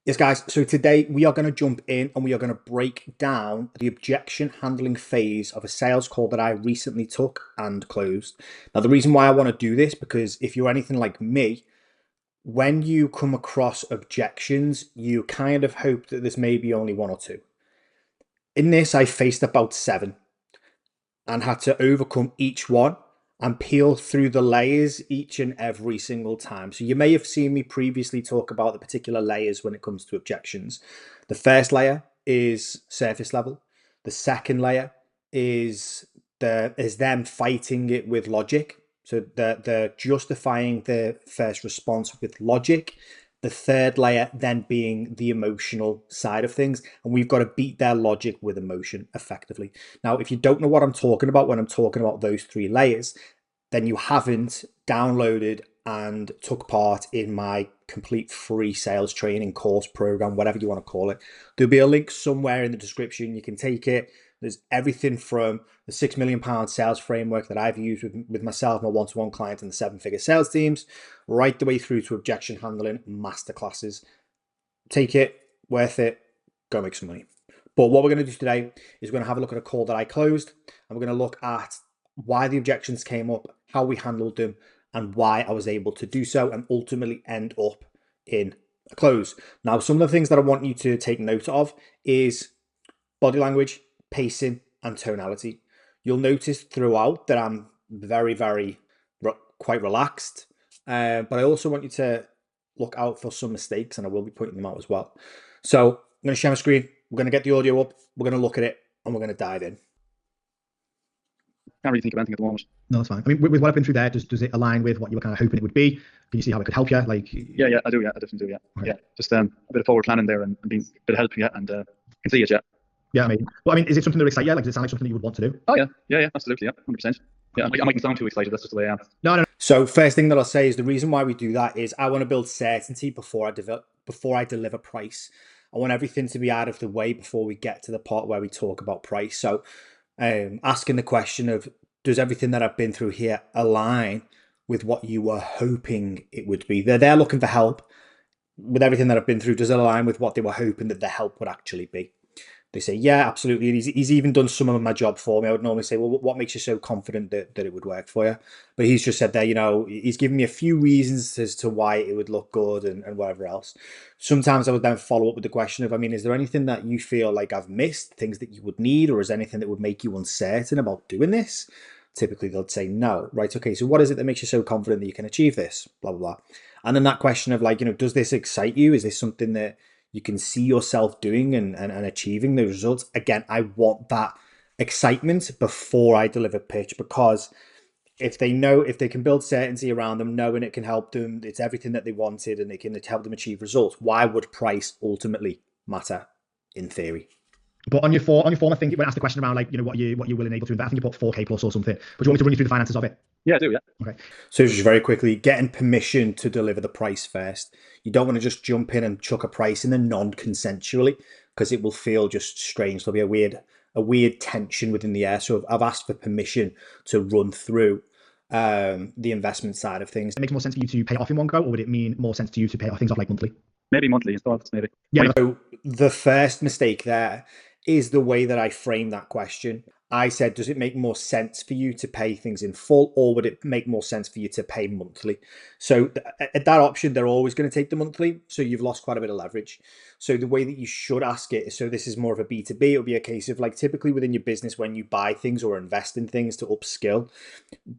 Yes, guys. So today we are going to jump in and we are going to break down the objection handling phase of a sales call that I recently took and closed. Now, the reason why I want to do this, because if you're anything like me, when you come across objections, you kind of hope that there's maybe only one or two. In this, I faced about 7 and had to overcome each one and peel through the layers each and every single time. So you may have seen me previously talk about the particular layers when it comes to objections. The first layer is surface level. The second layer is them fighting it with logic. So they're justifying the first response with logic. The third layer then being the emotional side of things. And we've got to beat their logic with emotion effectively. Now, if you don't know what I'm talking about when I'm talking about those 3 layers, then you haven't downloaded and took part in my complete free sales training course program, whatever you want to call it. There'll be a link somewhere in the description. You can take it. There's everything from the £6 million sales framework that I've used with myself, my one-to-one clients, and the 7-figure sales teams, right the way through to objection handling masterclasses. Take it, worth it, go make some money. But what we're going to do today is we're going to have a look at a call that I closed, and we're going to look at why the objections came up, how we handled them, and why I was able to do so and ultimately end up in a close. Now, some of the things that I want you to take note of is body language, pacing, and tonality. You'll notice throughout that I'm quite relaxed, but I also want you to look out for some mistakes, and I will be pointing them out as well. So I'm going to share my screen. We're going to get the audio up. We're going to look at it, and we're going to dive in. Can't really think of anything at the moment. No, that's fine. I mean, with what I've been through there, does it align with what you were kind of hoping it would be? Can you see how it could help you? Like, yeah, I do. Yeah, I definitely do. Yeah, okay. Yeah. Just a bit of forward planning there and being a bit of help. Yeah, and can see it. Yeah. Yeah, amazing. Well, I mean, is it something that excites you? Like, does it sound like something that you would want to do? Oh yeah, absolutely. Yeah, 100%. Yeah, I mightn't sound too excited. That's just the way I am. No. So first thing that I'll say is the reason why we do that is I want to build certainty before I deliver price. I want everything to be out of the way before we get to the part where we talk about price. So asking the question of, does everything that I've been through here align with what you were hoping it would be? They're looking for help. With everything that I've been through, does it align with what they were hoping that the help would actually be? They say, yeah, absolutely. And he's even done some of my job for me. I would normally say, well, what makes you so confident that it would work for you? But he's just said there, he's given me a few reasons as to why it would look good and whatever else. Sometimes I would then follow up with the question of, is there anything that you feel like I've missed, things that you would need, or is there anything that would make you uncertain about doing this? Typically, they'll say no. Right, okay, so what is it that makes you so confident that you can achieve this? Blah, blah, blah. And then that question of does this excite you? Is this something that you can see yourself doing and achieving the results? Again, I want that excitement before I deliver pitch, because if they can build certainty around them, knowing it can help them, it's everything that they wanted and it can help them achieve results, why would price ultimately matter in theory? But on your form, I think when asked the question around what you're willing and able to invest, I think you put 4K plus or something. But do you want me to run you through the finances of it? Yeah, I do. Yeah. Okay. So just very quickly, getting permission to deliver the price first. You don't want to just jump in and chuck a price in there non-consensually, because it will feel just strange. There'll be a weird tension within the air. So I've asked for permission to run through the investment side of things. It makes more sense for you to pay off in one go, or would it mean more sense to you to pay off things off like monthly? Maybe monthly installments, maybe. Yeah. So the first mistake there is the way that I framed that question. I said, does it make more sense for you to pay things in full, or would it make more sense for you to pay monthly? So at that option, they're always going to take the monthly. So you've lost quite a bit of leverage. So the way that you should ask it, so this is more of a B2B, it'll be a case of typically within your business, when you buy things or invest in things to upskill,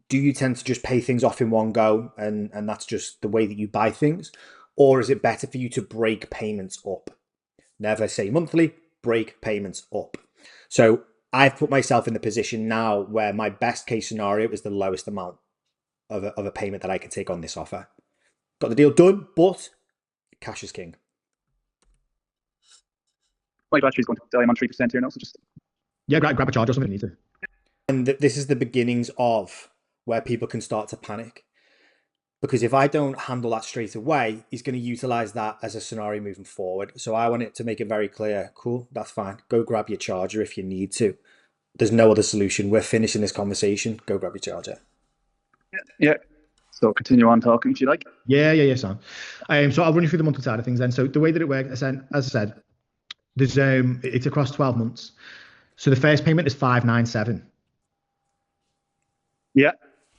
do you tend to just pay things off in one go? And that's just the way that you buy things. Or is it better for you to break payments up? Never say monthly, break payments up. So I've put myself in the position now where my best case scenario is the lowest amount of a payment that I can take on this offer. Got the deal done, but cash is king. My battery's going to die. I'm on 3% here now, so just... Yeah, grab a charger or something if you need to. And this is the beginnings of where people can start to panic. Because if I don't handle that straight away, he's going to utilize that as a scenario moving forward. So I want it to make it very clear, cool, that's fine. Go grab your charger if you need to. There's no other solution. We're finishing this conversation. Go grab your charger. Yeah. So continue on talking if you like. Yeah, Sam. So I'll run you through the monthly side of things then. So the way that it works, as I said, there's it's across 12 months. So the first payment is 597. Yeah.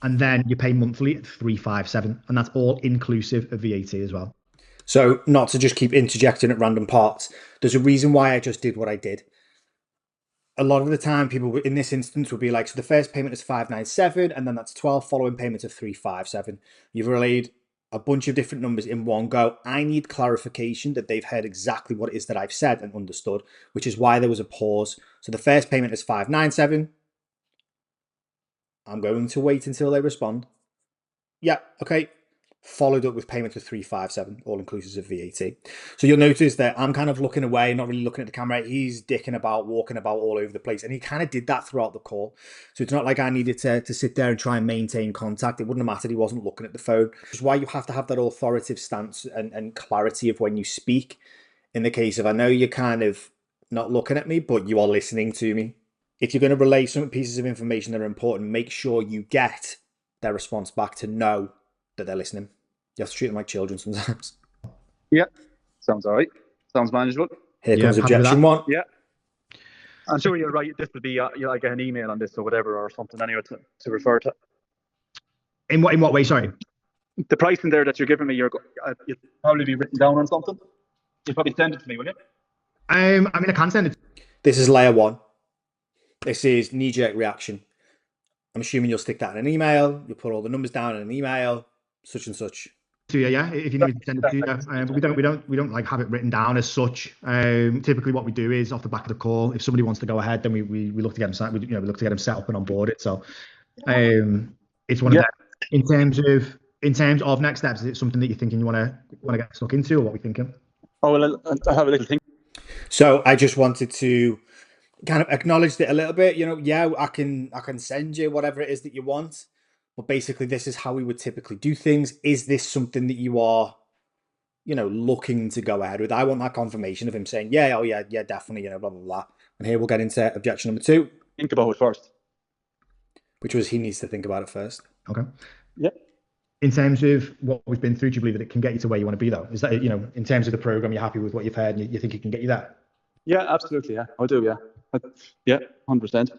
And then you pay monthly at 357, and that's all inclusive of VAT as well. So not to just keep interjecting at random parts, there's a reason why I just did what I did. A lot of the time, people in this instance would be like, so the first payment is 597, and then that's 12 following payments of 357. You've relayed a bunch of different numbers in one go. I need clarification that they've heard exactly what it is that I've said and understood, which is why there was a pause. So the first payment is 597. I'm going to wait until they respond. Yeah, okay. Followed up with payments of 357, all inclusive of VAT. So you'll notice that I'm kind of looking away, not really looking at the camera. He's dicking about, walking about all over the place. And he kind of did that throughout the call. So it's not like I needed to sit there and try and maintain contact. It wouldn't have mattered. He wasn't looking at the phone. Which is why you have to have that authoritative stance and clarity of when you speak. In the case of, I know you're kind of not looking at me, but you are listening to me. If you're going to relay some pieces of information that are important, make sure you get their response back to know that they're listening. You have to treat them like children sometimes. Yeah, sounds all right. Sounds manageable. Here comes objection one. Yeah. I'm sure you're right. This would be like an email on this or whatever or something anyway to refer to. In what way? Sorry. The pricing there that you're giving me, you'll probably be written down on something. You'll probably send it to me, will you? I mean, I can send it. This is layer one. This is knee-jerk reaction. I'm assuming you'll stick that in an email. You'll put all the numbers down in an email, such and such. To you, yeah. If you need me to send it to you, we don't like have it written down as such. Typically, what we do is off the back of the call, if somebody wants to go ahead, then we look to get them set. We look to get them set up and on board it. So, it's one of them. In terms of next steps, is it something that you're thinking you want to get stuck into, or what we thinking? Oh well, I have a little thing. So I just wanted to kind of acknowledge it a little bit. Yeah, I can send you whatever it is that you want. But basically, this is how we would typically do things. Is this something that you are, looking to go ahead with? I want that confirmation of him saying, yeah, definitely, blah, blah, blah. And here we'll get into objection number 2. Think about it first. Which was he needs to think about it first. Okay. Yeah. In terms of what we've been through, do you believe that it can get you to where you want to be, though? Is that, in terms of the program, you're happy with what you've heard and you think it can get you there? Yeah, absolutely. Yeah, I do. Yeah. Yeah, 100%.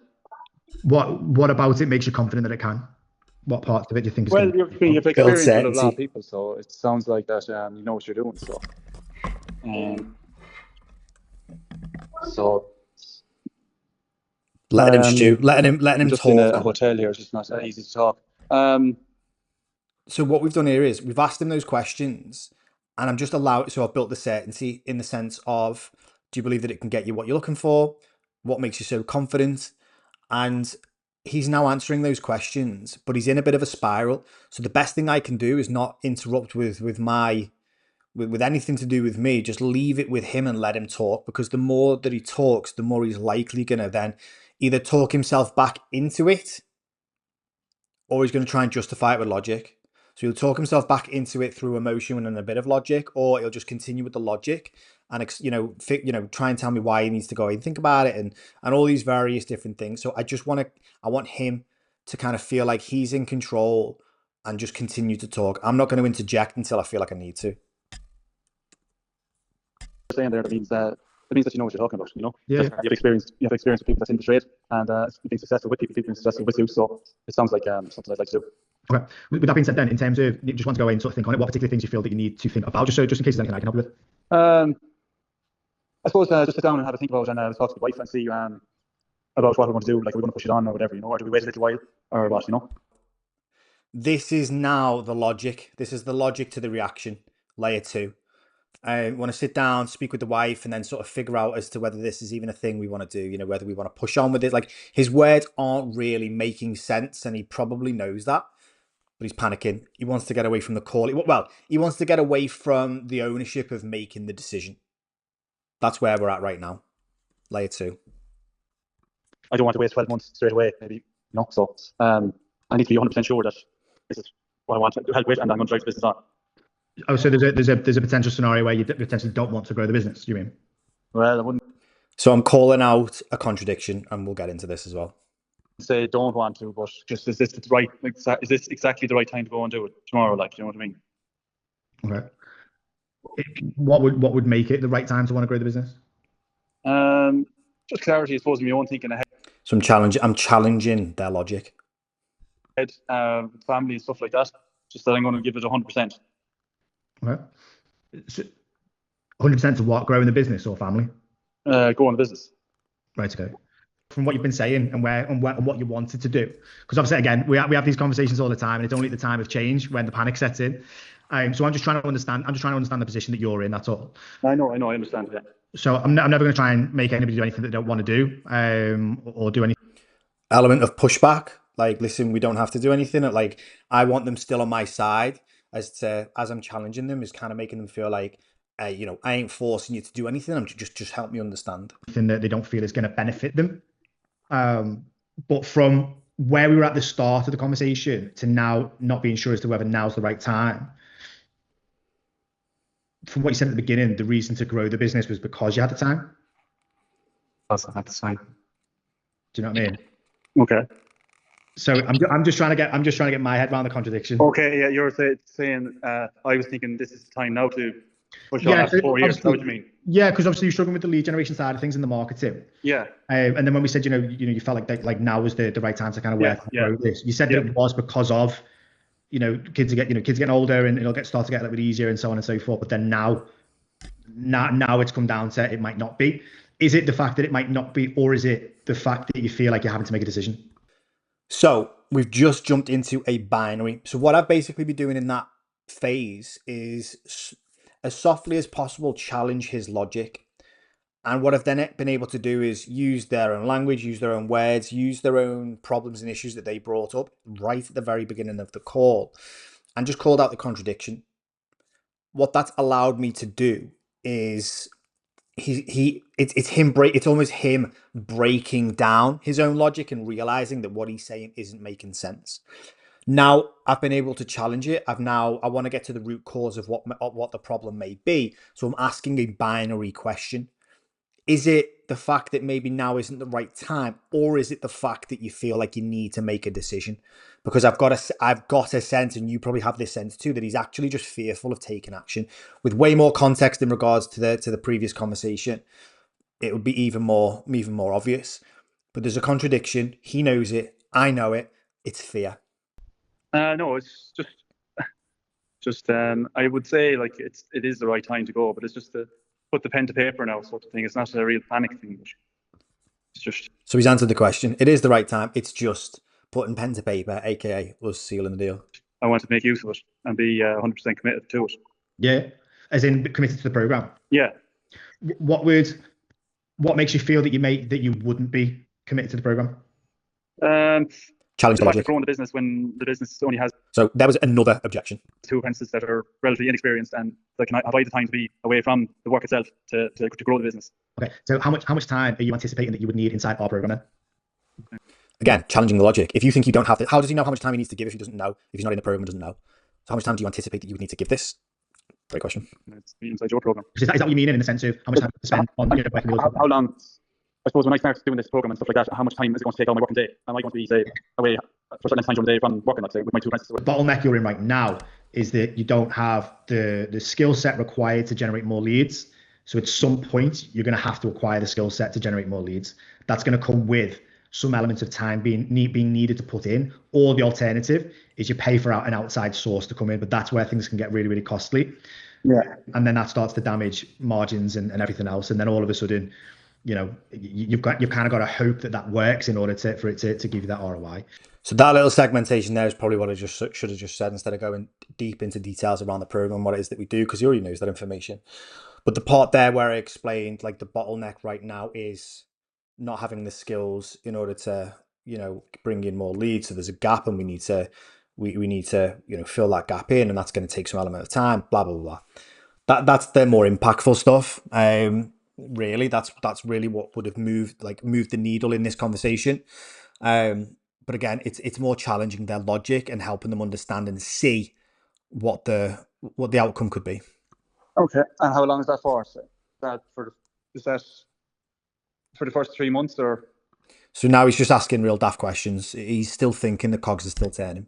What about it makes you confident that it can? What parts of it do you think? Well, you've experienced with a lot of people, so it sounds like that you know what you're doing. So, letting him stew, letting him just talk. In a hotel here, it's just not that easy to talk. So what we've done here is we've asked him those questions, and I'm just allowed. So I've built the certainty in the sense of, do you believe that it can get you what you're looking for? What makes you so confident? And he's now answering those questions, but he's in a bit of a spiral. So the best thing I can do is not interrupt with anything to do with me. Just leave it with him and let him talk, because the more that he talks, the more he's likely going to then either talk himself back into it, or he's going to try and justify it with logic. So he'll talk himself back into it through emotion and a bit of logic, or he'll just continue with the logic and try and tell me why he needs to go and think about it and all these various different things. So I want him to kind of feel like he's in control and just continue to talk. I'm not going to interject until I feel like I need to. Saying there, that means that you know what you're talking about. Yeah. You have experience with people that's in the trade, and you've been successful with people been successful with you. So it sounds like something I'd like to do. Okay. With that being said, then, in terms of you just want to go away and sort of think on it, what particular things you feel that you need to think about, just in case there's anything I can help you with? I suppose just sit down and have a think about it, and talk to the wife and see about what we want to do. Like, are we going to push it on or whatever, or do we wait a little while or what, This is now the logic. This is the logic to the reaction, layer 2. I want to sit down, speak with the wife, and then sort of figure out as to whether this is even a thing we want to do, whether we want to push on with it. Like, his words aren't really making sense, and he probably knows that, but he's panicking. He wants to get away from the call. Well, he wants to get away from the ownership of making the decision. That's where we're at right now. Layer 2. I don't want to wait 12 months straight away, maybe, so I need to be 100% sure that this is what I want to help with, and I'm going to drive the business on. Oh, so there's a potential scenario where you potentially don't want to grow the business, you mean? Well, I wouldn't. So I'm calling out a contradiction, and we'll get into this as well. say don't want to, but just is this the right? Is this exactly the right time to go and do it tomorrow? Like, you know what I mean? Okay. What would make it the right time to want to grow the business? Just clarity, I suppose, in my own thinking ahead. So I'm challenging their logic. Family and stuff like that. Just that I'm going to give it 100%. Okay. So 100% to what? Growing the business or family? Go on the business. Right. Okay. From what you've been saying and what you wanted to do, because obviously, again, we have these conversations all the time, and it's only at the time of change when the panic sets in. So I'm just trying to understand the position that you're in. That's all. I know, I understand that. So I'm never going to try and make anybody do anything that they don't want to do, or do anything. Element of pushback, like, listen, we don't have to do anything. Like, I want them still on my side as I'm challenging them, is kind of making them feel like, you know, I ain't forcing you to do anything. I'm just help me understand. Anything that they don't feel is going to benefit them. But from where we were at the start of the conversation to now not being sure as to whether now's the right time. From what you said at the beginning, the reason to grow the business was because you had the time. Also had the time. Do you know what I mean? Okay. So I'm just trying to get my head around the contradiction. Okay, yeah, you're saying I was thinking this is the time now to push on after 4 years. Is that what you mean? Yeah, because obviously you're struggling with the lead generation side of things in the marketing. Yeah. And then when we said, you felt like now was the right time to kind of work through this. You said that it was because of, kids are getting older and it'll start to get a little bit easier and so on and so forth. But then now it's come down to it might not be. Is it the fact that it might not be, or is it the fact that you feel like you're having to make a decision? So we've just jumped into a binary. So what I've basically been doing in that phase is, as softly as possible, challenge his logic. And what I've then been able to do is use their own language, use their own words, use their own problems and issues that they brought up right at the very beginning of the call, and just called out the contradiction. What that's allowed me to do is it's almost him breaking down his own logic and realizing that what he's saying isn't making sense. Now I've been able to challenge it. I want to get to the root cause of what the problem may be. So I'm asking a binary question. Is it the fact that maybe now isn't the right time, or is it the fact that you feel like you need to make a decision? Because I've got a sense, and you probably have this sense too, that he's actually just fearful of taking action. With way more context in regards to the previous conversation, it would be even more obvious. But there's a contradiction. He knows it. I know it. It's fear. No, it's just I would say like it is the right time to go, but it's just to put the pen to paper now sort of thing. It's not a real panic thing. It's just. So he's answered the question. It is the right time. It's just putting pen to paper, aka us sealing the deal. I want to make use of it and be 100% committed to it. Yeah, as in committed to the program. Yeah. What makes you feel that you wouldn't be committed to the program? Challenge the logic. Growing the business when the business only has. So there was another objection. 2 apprentices that are relatively inexperienced, and they can avoid the time to be away from the work itself to grow the business. Okay. So how much time are you anticipating that you would need inside our program then? Okay. Again, challenging the logic. If you think you don't have to, how does he know how much time he needs to give if he doesn't know? If he's not in the program, doesn't know. So how much time do you anticipate that you would need to give this? Great question. It's inside your program. Is that what you mean in the sense of how much time to spend on how long? I suppose when I start doing this program and stuff like that, how much time is it going to take on my working day? Am I going to be, say, away for a certain time during the day from working, let's say, with my 2 apprentices? The bottleneck you're in right now is that you don't have the skill set required to generate more leads. So at some point, you're going to have to acquire the skill set to generate more leads. That's going to come with some elements of time being needed to put in, or the alternative is you pay for an outside source to come in, but that's where things can get really, really costly. Yeah. And then that starts to damage margins and everything else. And then all of a sudden, you've kind of got to hope that works in order for it to give you that ROI. So that little segmentation there is probably what I should have just said instead of going deep into details around the program, what it is that we do, because he already knows that information. But the part there where I explained like the bottleneck right now is not having the skills in order to, bring in more leads. So there's a gap, and we need to fill that gap in, and that's going to take some element of time, blah, blah, blah. That's the more impactful stuff. Really, that's really what would have moved the needle in this conversation. But again, it's more challenging their logic and helping them understand and see what the outcome could be. Okay, and how long is that for? Is that for the first 3 months, or? So now he's just asking real daft questions. He's still thinking, the cogs are still turning.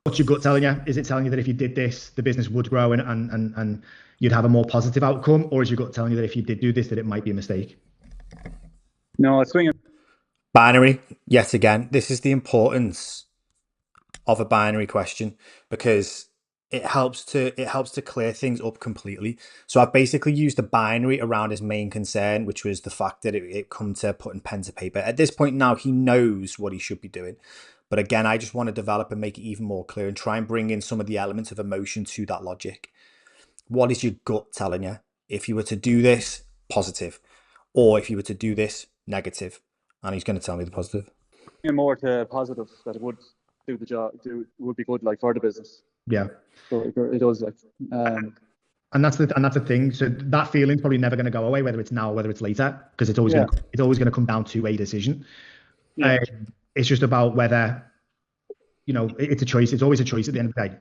What's your gut telling you? Is it telling you that if you did this, the business would grow and you'd have a more positive outcome? Or is your gut telling you that if you did do this, that it might be a mistake? No, it's swinging. Binary, yet again. This is the importance of a binary question, because it helps to clear things up completely. So I've basically used the binary around his main concern, which was the fact that it come to putting pen to paper. At this point now, he knows what he should be doing. But again, I just want to develop and make it even more clear and try and bring in some of the elements of emotion to that logic. What is your gut telling you? If you were to do this, positive. Or if you were to do this, negative. And he's going to tell me the positive. More to positive, that it would do the job, would be good, like, for the business. Yeah. So it does, like, and that's the thing. So that feeling's probably never going to go away, whether it's now or whether it's later, because it's always going to come down to a decision. Yeah. It's just about whether, it's a choice. It's always a choice at the end of the day.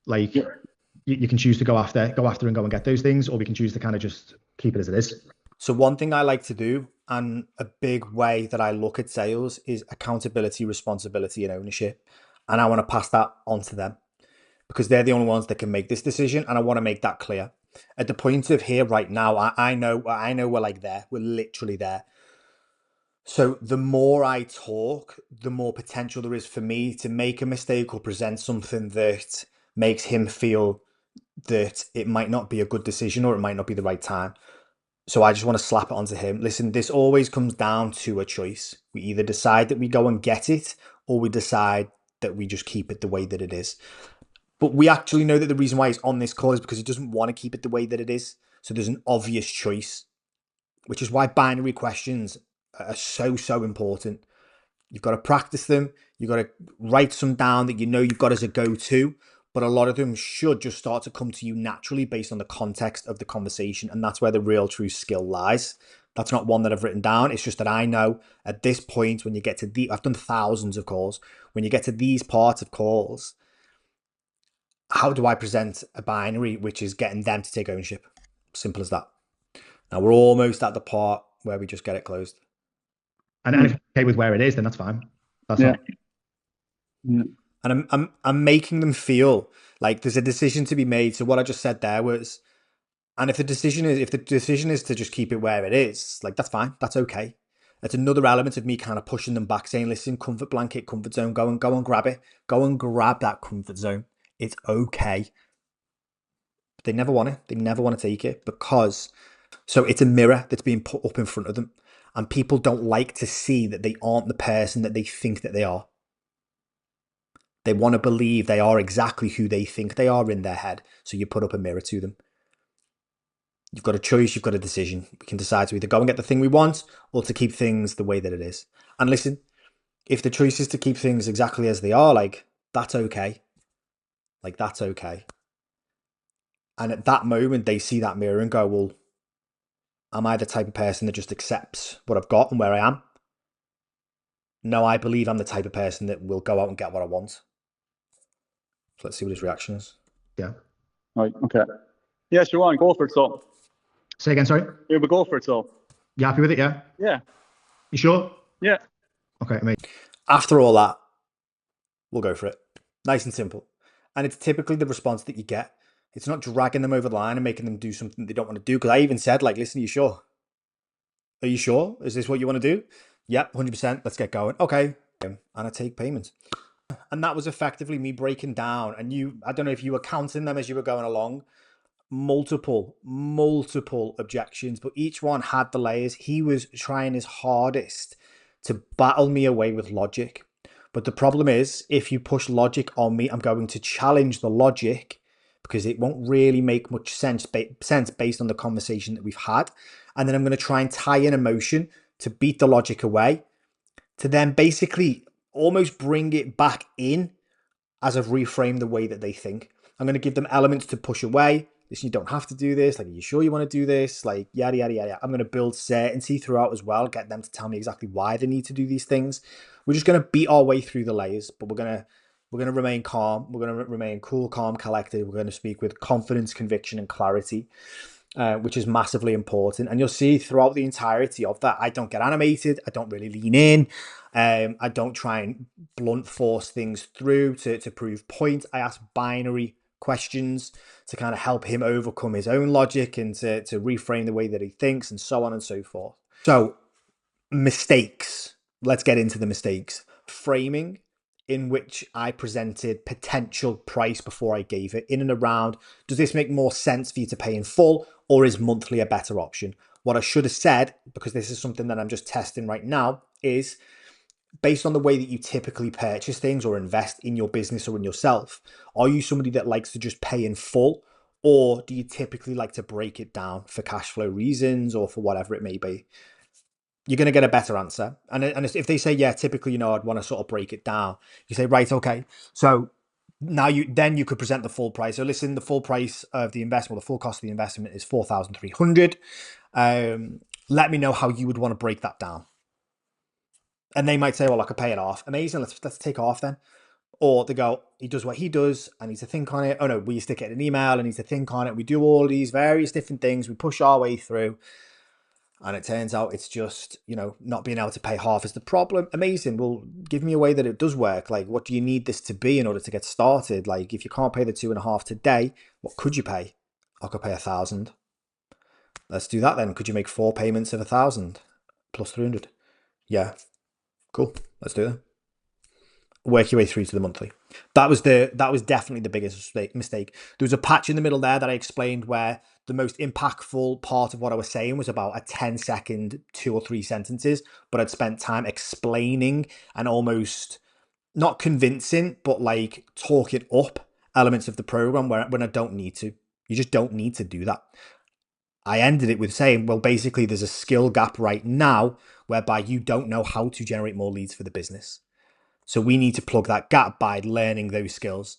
Like, you can choose to go after and go and get those things, or we can choose to kind of just keep it as it is. So one thing I like to do, and a big way that I look at sales, is accountability, responsibility, and ownership. And I want to pass that on to them, because they're the only ones that can make this decision. And I want to make that clear. At the point of here right now, I know we're like there. We're literally there. So the more I talk, the more potential there is for me to make a mistake or present something that makes him feel that it might not be a good decision or it might not be the right time. So I just want to slap it onto him. Listen, this always comes down to a choice. We either decide that we go and get it, or we decide that we just keep it the way that it is. But we actually know that the reason why he's on this call is because he doesn't want to keep it the way that it is. So there's an obvious choice, which is why binary questions are so important. You've got to practice them. You've got to write some down that you've got as a go-to. But a lot of them should just start to come to you naturally based on the context of the conversation. And that's where the real true skill lies. That's not one that I've written down. It's just that I know at this point, when you get to I've done thousands of calls. When you get to these parts of calls, how do I present a binary, which is getting them to take ownership? Simple as that. Now we're almost at the part where we just get it closed. And if you're okay with where it is, then that's fine. That's not. And I'm making them feel like there's a decision to be made. So what I just said there was, and if the decision is to just keep it where it is, like, that's fine. That's okay. That's another element of me kind of pushing them back, saying, listen, comfort blanket, comfort zone, go and grab it. Go and grab that comfort zone. It's okay. But they never want it. They never want to take it, because so it's a mirror that's being put up in front of them. And people don't like to see that they aren't the person that they think that they are. They want to believe they are exactly who they think they are in their head. So you put up a mirror to them. You've got a choice. You've got a decision. We can decide to either go and get the thing we want, or to keep things the way that it is. And listen, if the choice is to keep things exactly as they are, like, that's okay. Like, that's okay. And at that moment, they see that mirror and go, well, am I the type of person that just accepts what I've got and where I am? No, I believe I'm the type of person that will go out and get what I want. So let's see what his reaction is. Yeah. Right. Okay. Yeah, sure. On, go for it. So. Say again, sorry? Yeah, but go for it. So. You happy with it? Yeah. Yeah. You sure? Yeah. Okay, mate. After all that, we'll go for it. Nice and simple. And it's typically the response that you get. It's not dragging them over the line and making them do something they don't want to do. Because I even said, like, listen, are you sure? Are you sure? Is this what you want to do? Yep, 100%. Let's get going. Okay. And I take payments. And that was effectively me breaking down. And I don't know if you were counting them as you were going along. Multiple objections, but each one had the layers. He was trying his hardest to battle me away with logic. But the problem is, if you push logic on me, I'm going to challenge the logic, because it won't really make much sense based on the conversation that we've had. And then I'm going to try and tie in emotion to beat the logic away, to then basically almost bring it back in as I've reframed the way that they think. I'm going to give them elements to push away. Listen, you don't have to do this. Like, are you sure you want to do this? Like, yada, yada, yada. I'm going to build certainty throughout as well, get them to tell me exactly why they need to do these things. We're just going to beat our way through the layers, but we're going to remain calm. We're going to remain cool, calm, collected. We're going to speak with confidence, conviction, and clarity. which is massively important. And you'll see throughout the entirety of that, I don't get animated. I don't really lean in. I don't try and blunt force things through to prove point. I ask binary questions to kind of help him overcome his own logic and to reframe the way that he thinks, and so on and so forth. So mistakes. Let's get into the mistakes. Framing, in which I presented potential price before I gave it, in and around, does this make more sense for you to pay in full, or is monthly a better option? What I should have said, because this is something that I'm just testing right now, is based on the way that you typically purchase things or invest in your business or in yourself, are you somebody that likes to just pay in full, or do you typically like to break it down for cash flow reasons or for whatever it may be? You're going to get a better answer. And if they say, yeah, typically, I'd want to sort of break it down. You say, right, okay. So now you could present the full price. So listen, the full price of the investment, the full cost of the investment is 4,300. Let me know how you would want to break that down. And they might say, well, I could pay it off. Amazing. Let's take off then. Or they go, he does what he does. I need to think on it. Oh no, we stick it in an email. I need to think on it. We do all these various different things. We push our way through. And it turns out it's just, not being able to pay half is the problem. Amazing. Well, give me a way that it does work. Like, what do you need this to be in order to get started? Like, if you can't pay the 2.5 today, what could you pay? I could pay 1,000. Let's do that then. Could you make 4 payments of 1,000 plus 300? Yeah. Cool. Let's do that. Work your way through to the monthly. That was definitely the biggest mistake. There was a patch in the middle there that I explained where the most impactful part of what I was saying was about a 10-second, 2 or 3 sentences, but I'd spent time explaining and almost not convincing, but like talking up elements of the program when I don't need to. You just don't need to do that. I ended it with saying, well, basically there's a skill gap right now whereby you don't know how to generate more leads for the business. So we need to plug that gap by learning those skills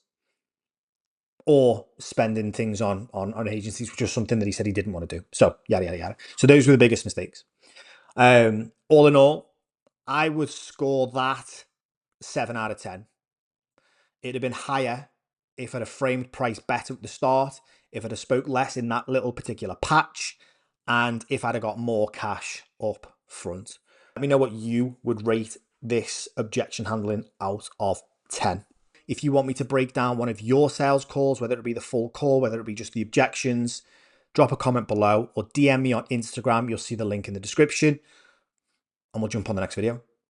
or spending things on agencies, which was something that he said he didn't want to do. So yada, yada, yada. So those were the biggest mistakes. All in all, I would score that 7 out of 10. It'd have been higher if I'd have framed price better at the start, if I'd have spoke less in that little particular patch, and if I'd have got more cash up front. Let me know what you would rate this objection handling out of 10. If you want me to break down one of your sales calls, whether it be the full call, whether it be just the objections, drop a comment below or DM me on Instagram. You'll see the link in the description, and we'll jump on the next video.